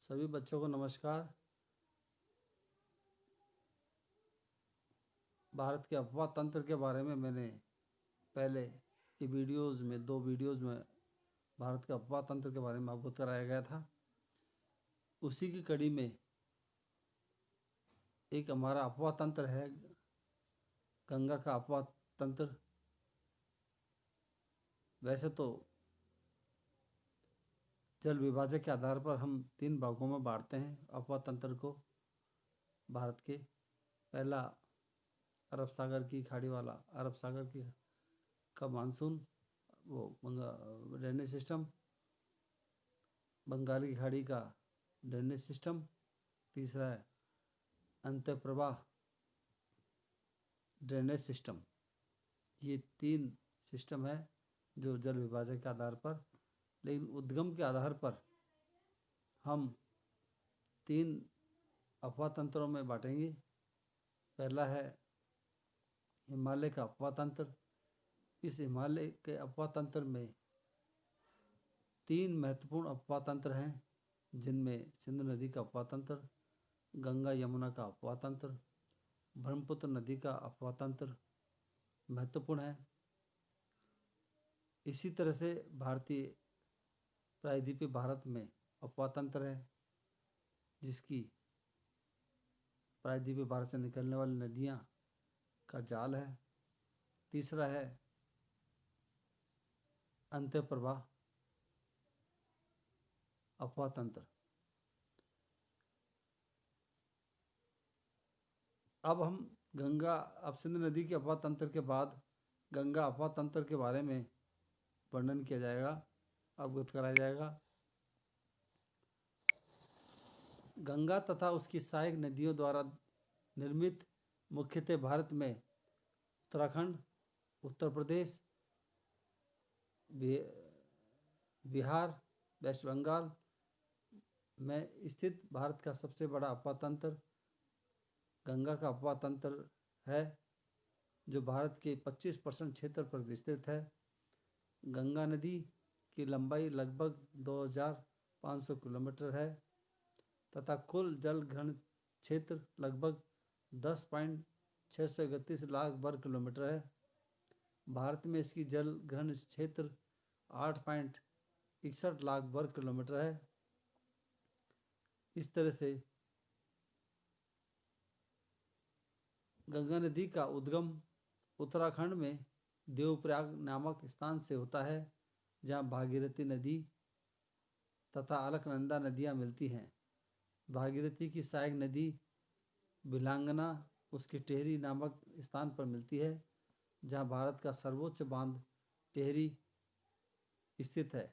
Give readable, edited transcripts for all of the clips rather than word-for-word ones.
सभी बच्चों को नमस्कार। भारत के अफवाह तंत्र के बारे में मैंने पहले की दो वीडियोज़ में भारत के अफवाह तंत्र के बारे में अवगत कराया गया था। उसी की कड़ी में एक हमारा अफवाह तंत्र है, गंगा का अफवाह तंत्र। वैसे तो जल विभाजक के आधार पर हम 3 भागों में बांटते हैं अफवाह तंत्र को भारत के। पहला, अरब सागर की खाड़ी वाला, अरब सागर की का मानसून, वो ड्रेनेज सिस्टम, बंगाल की खाड़ी का ड्रेनेज सिस्टम। तीसरा है अंतःप्रवाह ड्रेनेज सिस्टम। ये 3 सिस्टम है जो जल विभाजक के आधार पर, लेकिन उद्गम के आधार पर हम 3 अफवाह तंत्रों में बांटेंगे। पहला है हिमालय का अफवाह तंत्र। इस हिमालय के अफवाह तंत्र में 3 महत्वपूर्ण अफवाह तंत्र हैं, जिनमें सिंधु नदी का अफवाह तंत्र, गंगा यमुना का अफवाह तंत्र, ब्रह्मपुत्र नदी का अफवाह तंत्र महत्वपूर्ण है। इसी तरह से भारतीय प्रायद्वीपीय भारत में अफवाह तंत्र है, जिसकी प्रायद्वीपीय भारत से निकलने वाली नदियां का जाल है। तीसरा है अंतःप्रवाह अफवाह तंत्र। अब सिंधु नदी के अफवाह तंत्र के बाद गंगा अफवाह तंत्र के बारे में वर्णन किया जाएगा, अवगत कराया जाएगा। गंगा तथा उसकी सहायक नदियों द्वारा निर्मित मुख्यतः भारत में उत्तराखंड, उत्तर प्रदेश, बिहार, वेस्ट बंगाल में स्थित भारत का सबसे बड़ा अफवाह तंत्र गंगा का अफवाह तंत्र है, जो भारत के 25% क्षेत्र पर विस्तृत है। गंगा नदी की लंबाई लगभग 2500 किलोमीटर है तथा कुल जल ग्रहण क्षेत्र लगभग 10.631 लाख वर्ग किलोमीटर है। भारत में इसकी जल ग्रहण क्षेत्र 8.61 लाख वर्ग किलोमीटर है। इस तरह से गंगा नदी का उद्गम उत्तराखंड में देवप्रयाग नामक स्थान से होता है, जहाँ भागीरथी नदी तथा अलकनंदा नदियाँ मिलती हैं। भागीरथी की सहायक नदी भिलांगना उसके टेहरी नामक स्थान पर मिलती है, जहाँ भारत का सर्वोच्च बांध टेहरी स्थित है।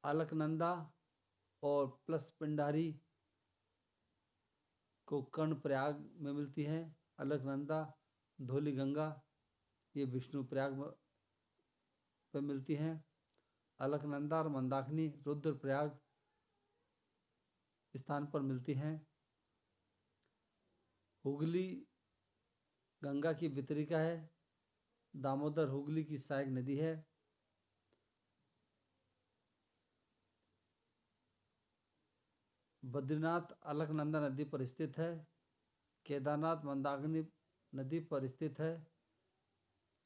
अलकनंदा और प्लस पिंडारी को कर्णप्रयाग में मिलती हैं। अलकनंदा, धौलीगंगा ये विष्णुप्रयाग में मिलती हैं। अलकनंदा और मंदाकिनी रुद्रप्रयाग स्थान पर मिलती हैं। हुगली गंगा की वितरिका है। दामोदर हुगली की सहायक नदी है। बद्रीनाथ अलकनंदा नदी पर स्थित है। केदारनाथ मंदाकिनी नदी पर स्थित है।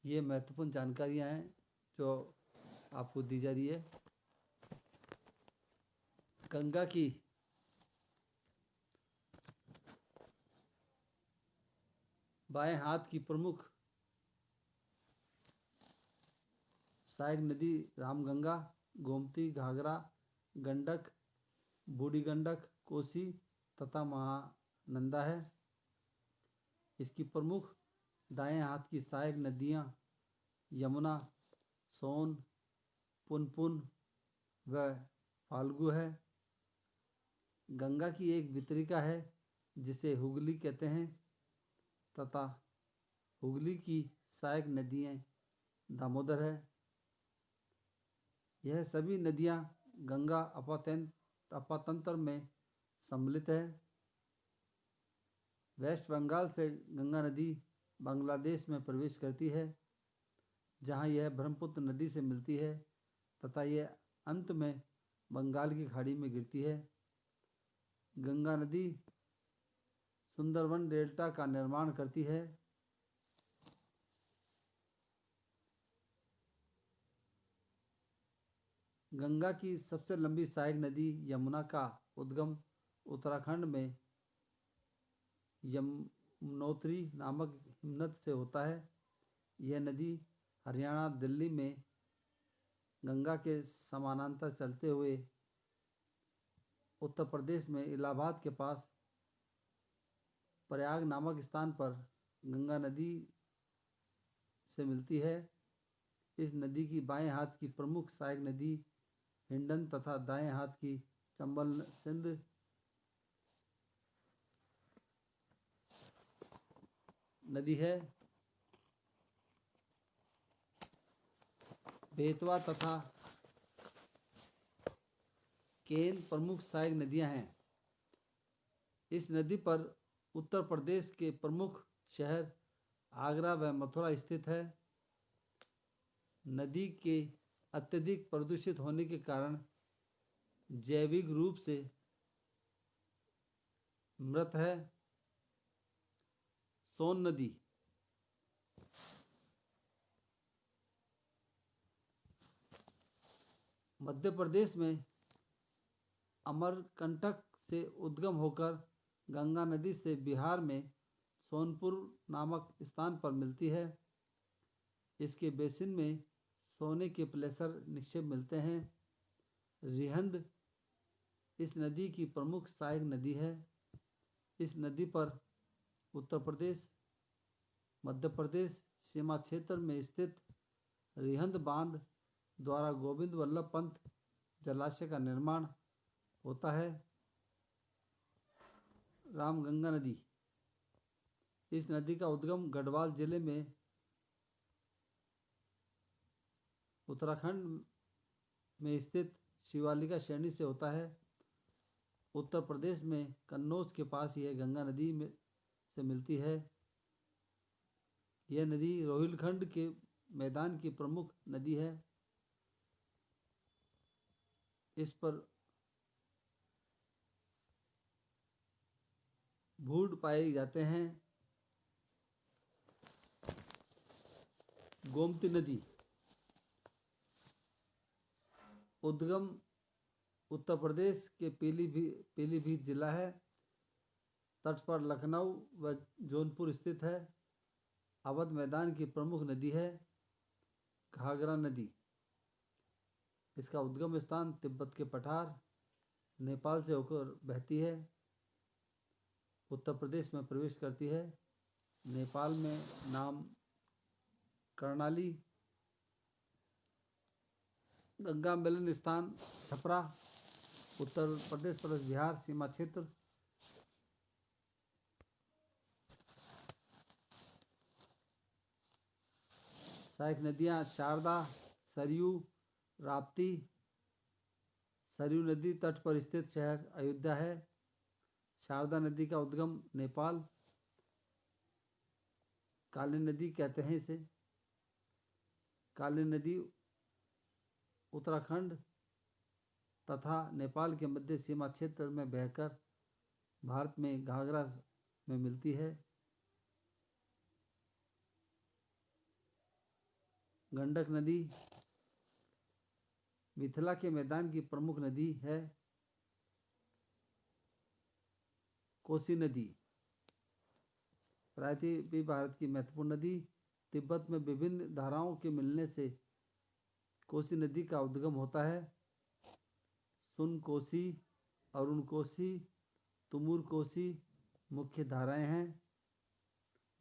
ये महत्वपूर्ण जानकारियां हैं जो आपको दी जा रही है। गंगा की बाएं हाथ की प्रमुख सहायक नदी रामगंगा, गोमती, घाघरा, गंडक, बूढ़ी गंडक, कोसी तथा महानंदा है। इसकी प्रमुख दाएं हाथ की सहायक नदियां यमुना, सोन, पुनपुन व फाल्गु है। गंगा की एक वितरिका है जिसे हुगली कहते हैं तथा हुगली की सहायक नदियां दामोदर है। यह सभी नदियां गंगा अपातंत्र में सम्मिलित है। वेस्ट बंगाल से गंगा नदी बांग्लादेश में प्रवेश करती है, जहां यह ब्रह्मपुत्र नदी से मिलती है तथा यह अंत में बंगाल की खाड़ी में गिरती है। गंगा नदी सुंदरवन डेल्टा का निर्माण करती है। गंगा की सबसे लंबी सहायक नदी यमुना का उद्गम उत्तराखंड में यमुनोत्री नामक हिमनद से होता है। यह नदी हरियाणा दिल्ली में गंगा के समानांतर चलते हुए उत्तर प्रदेश में इलाहाबाद के पास प्रयाग नामक स्थान पर गंगा नदी से मिलती है। इस नदी की बाएं हाथ की प्रमुख सहायक नदी हिंडन तथा दाएं हाथ की चंबल सिंध नदी है। बेतवा तथा केन प्रमुख सहायक नदियां हैं। इस नदी पर उत्तर प्रदेश के प्रमुख शहर आगरा व मथुरा स्थित है। नदी के अत्यधिक प्रदूषित होने के कारण जैविक रूप से मृत है। सोन नदी मध्य प्रदेश में अमरकंटक से उद्गम होकर गंगा नदी से बिहार में सोनपुर नामक स्थान पर मिलती है। इसके बेसिन में सोने के प्लेसर निक्षेप मिलते हैं। रिहंद इस नदी की प्रमुख सहायक नदी है। इस नदी पर उत्तर प्रदेश मध्य प्रदेश सीमा क्षेत्र में स्थित रिहंद बांध द्वारा गोविंद वल्लभ पंत जलाशय का निर्माण होता है। रामगंगा नदी इस नदी का उद्गम गढ़वाल जिले में उत्तराखंड में स्थित शिवालिका श्रेणी से होता है। उत्तर प्रदेश में कन्नौज के पास यह गंगा नदी में से मिलती है। यह नदी रोहिलखंड के मैदान की प्रमुख नदी है। इस पर भूड पाए जाते हैं। गोमती नदी उद्गम उत्तर प्रदेश के पीलीभीत जिला है। तट पर लखनऊ व जौनपुर स्थित है। अवध मैदान की प्रमुख नदी है। घाघरा नदी इसका उद्गम स्थान तिब्बत के पठार नेपाल से होकर बहती है। उत्तर प्रदेश में प्रवेश करती है। नेपाल में नाम कर्णाली। गंगा मिलन स्थान छपरा उत्तर प्रदेश प्लस बिहार सीमा क्षेत्र। सहायक नदियां शारदा सरयू राप्ती। सरयू नदी तट पर स्थित शहर अयोध्या है। शारदा नदी का उद्गम नेपाल। काली नदी कहते हैं इसे। काली नदी उत्तराखंड तथा नेपाल के मध्य सीमा क्षेत्र में बहकर भारत में घाघरा में मिलती है। गंडक नदी मिथिला के मैदान की प्रमुख नदी है। कोसी नदी प्रायद्वीपीय भारत की महत्वपूर्ण नदी। तिब्बत में विभिन्न धाराओं के मिलने से कोसी नदी का उद्गम होता है। सुन कोसी अरुण कोसी तुमुर कोसी मुख्य धाराएं हैं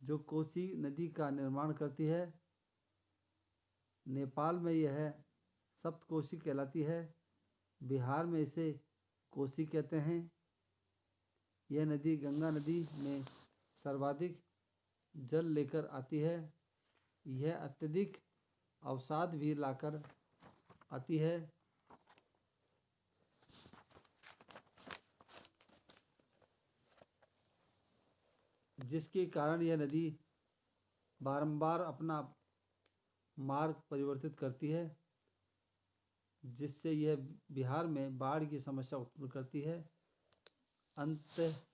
जो कोसी नदी का निर्माण करती है। नेपाल में यह सप्तकोशी कहलाती है। बिहार में इसे कोसी कहते हैं। यह नदी गंगा नदी में सर्वाधिक जल लेकर आती है। यह अत्यधिक अवसाद भी लाकर आती है। जिसके कारण यह नदी बारंबार अपना मार्ग परिवर्तित करती है। जिससे यह बिहार में बाढ़ की समस्या उत्पन्न करती है। अंत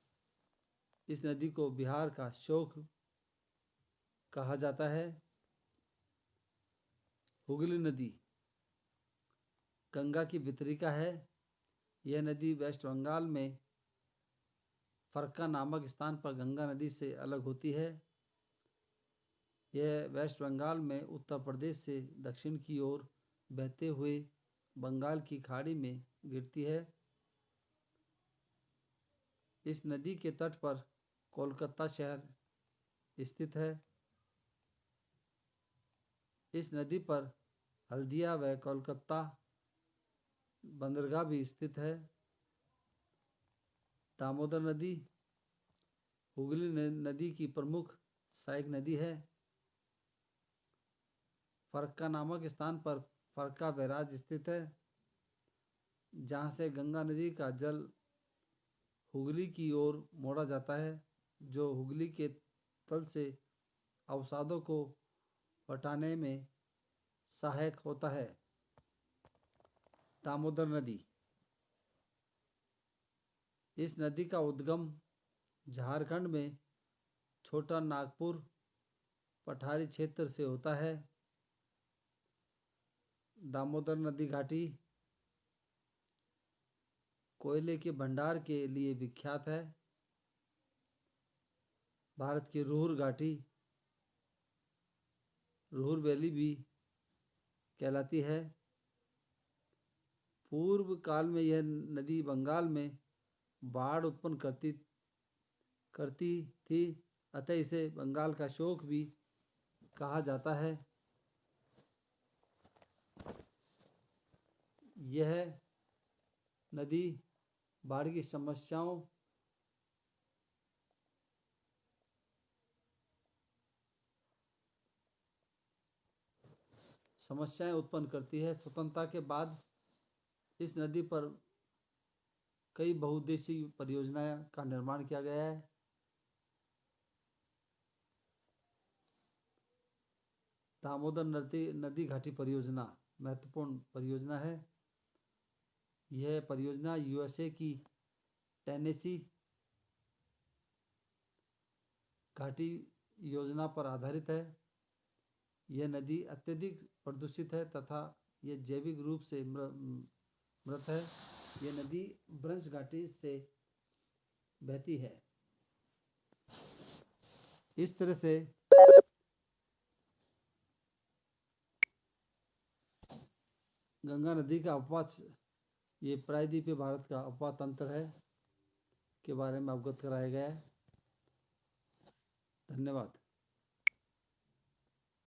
इस नदी को बिहार का शोक कहा जाता है। हुगली नदी गंगा की वितरिका है। यह नदी वेस्ट बंगाल में फरक्का नामक स्थान पर गंगा नदी से अलग होती है। यह वेस्ट बंगाल में उत्तर प्रदेश से दक्षिण की ओर बहते हुए बंगाल की खाड़ी में गिरती है। इस नदी के तट पर कोलकाता शहर स्थित है। इस नदी पर हल्दिया व कोलकाता बंदरगाह भी स्थित है। दामोदर नदी हुगली नदी की प्रमुख सहायक नदी है। फरक्का नामक स्थान पर फरक्का बैराज स्थित है, जहाँ से गंगा नदी का जल हुगली की ओर मोड़ा जाता है, जो हुगली के तल से अवसादों को हटाने में सहायक होता है। दामोदर नदी इस नदी का उद्गम झारखंड में छोटा नागपुर पठारी क्षेत्र से होता है। दामोदर नदी घाटी कोयले के भंडार के लिए विख्यात है। भारत की रुहुर घाटी रुहुर वैली भी कहलाती है। पूर्व काल में यह नदी बंगाल में बाढ़ उत्पन्न करती थी, अतः इसे बंगाल का शोक भी कहा जाता है। यह नदी बाढ़ की समस्याएं उत्पन्न करती है। स्वतंत्रता के बाद इस नदी पर कई बहुउद्देशीय परियोजनाओं का निर्माण किया गया है। दामोदर नदी घाटी परियोजना महत्वपूर्ण परियोजना है। यह परियोजना यूएसए की टेनेसी घाटी योजना पर आधारित है। यह नदी अत्यधिक प्रदूषित है तथा यह जैविक रूप से मृत है। यह नदी ब्रंश घाटी से बहती है। इस तरह से गंगा नदी का अपवाद, ये प्रायद्वीपीय भारत का अपवाद तंत्र है के बारे में अवगत कराया गया है। धन्यवाद।